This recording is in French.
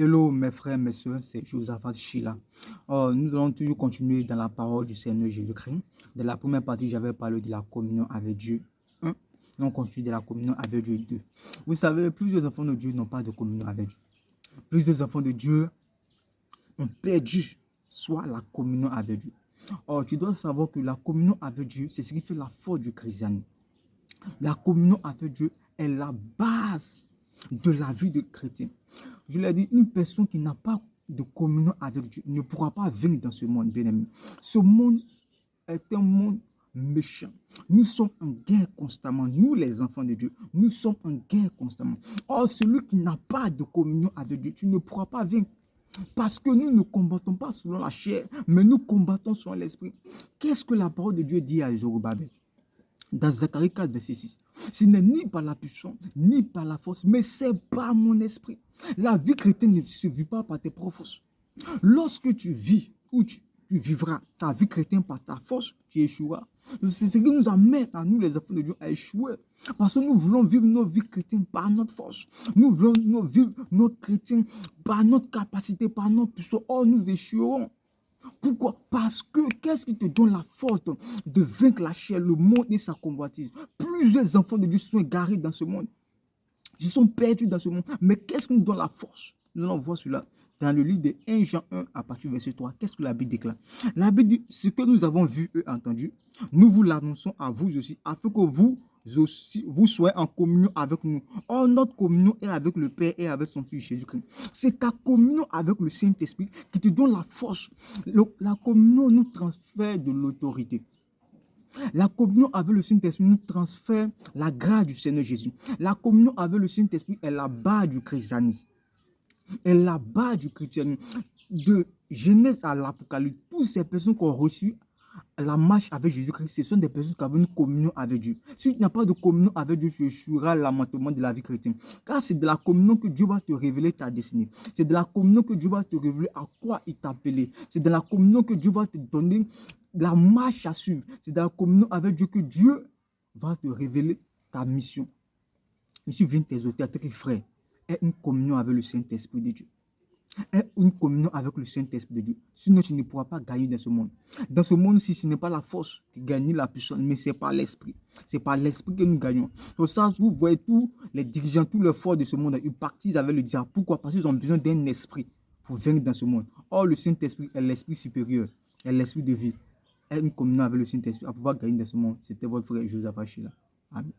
Hello mes frères, mes soeurs, c'est Josaphat Sheila. Nous allons toujours continuer dans la parole du Seigneur Jésus-Christ. Dans la première partie, j'avais parlé de la communion avec Dieu. 1. On continue de la communion avec Dieu 2. Vous savez, plusieurs enfants de Dieu n'ont pas de communion avec Dieu. Plusieurs enfants de Dieu ont perdu soit la communion avec Dieu. Or, tu dois savoir que la communion avec Dieu, c'est ce qui fait la force du christianisme. La communion avec Dieu est la base de la vie de chrétien. Je l'ai dit, une personne qui n'a pas de communion avec Dieu ne pourra pas vivre dans ce monde, bien aimé. Ce monde est un monde méchant. Nous sommes en guerre constamment. Nous, les enfants de Dieu, nous sommes en guerre constamment. Or, celui qui n'a pas de communion avec Dieu, tu ne pourras pas vaincre. Parce que nous ne combattons pas selon la chair, mais nous combattons selon l'esprit. Qu'est-ce que la parole de Dieu dit à Zorobabel? Dans Zacharie 4, verset 6. Ce n'est ni par la puissance, ni par la force, mais c'est par mon esprit. La vie chrétienne ne se vit pas par tes propres forces. Lorsque tu vis, ou tu vivras ta vie chrétienne par ta force, tu échoueras. C'est ce qui nous amène à nous, les enfants de Dieu, à échouer. Parce que nous voulons vivre nos vies chrétiennes par notre force. Nous voulons vivre nos chrétiens par notre capacité, par notre puissance. Or, nous échouerons. Pourquoi? Parce que qu'est-ce qui te donne la force de vaincre la chair, le monde et sa convoitise? Plusieurs enfants de Dieu sont égarés dans ce monde. Ils sont perdus dans ce monde. Mais qu'est-ce qui nous donne la force? Nous allons voir cela dans le livre de 1 Jean 1 à partir du verset 3. Qu'est-ce que la Bible déclare? La Bible dit, ce que nous avons vu et entendu, nous vous l'annonçons à vous aussi, afin que vous aussi, vous soyez en communion avec nous. Or, notre communion est avec le Père et avec son Fils Jésus-Christ. C'est ta communion avec le Saint-Esprit qui te donne la force. La communion nous transfère de l'autorité. La communion avec le Saint-Esprit nous transfère la grâce du Seigneur Jésus. La communion avec le Saint-Esprit est la base du christianisme. Est la base du christianisme. De Genèse à l'Apocalypse, toutes ces personnes qui ont reçu la marche avec Jésus-Christ, ce sont des personnes qui avaient une communion avec Dieu. Si tu n'as pas de communion avec Dieu, tu échoueras lamentablement de la vie chrétienne. Car c'est de la communion que Dieu va te révéler ta destinée. C'est de la communion que Dieu va te révéler à quoi il t'a appelé. C'est de la communion que Dieu va te donner la marche à suivre. C'est de la communion avec Dieu que Dieu va te révéler ta mission. Je suis venu t'exhorter à tes frères. Aie une communion avec le Saint-Esprit de Dieu. Aie une communion avec le Saint-Esprit de Dieu. Sinon, tu ne pourras pas gagner dans ce monde. Dans ce monde-ci, ce n'est pas la force qui gagne ni la puissance, mais c'est par l'Esprit. C'est par l'Esprit que nous gagnons. Pour ça, vous voyez tous les dirigeants, tous les forts de ce monde, ils partent avec le diable. Pourquoi? Parce qu'ils ont besoin d'un esprit pour vaincre dans ce monde. Or, le Saint-Esprit est l'esprit supérieur, est l'esprit de vie. Aie une communion avec le Saint-Esprit à pouvoir gagner dans ce monde. C'était votre frère Josaphat Sheila. Amen.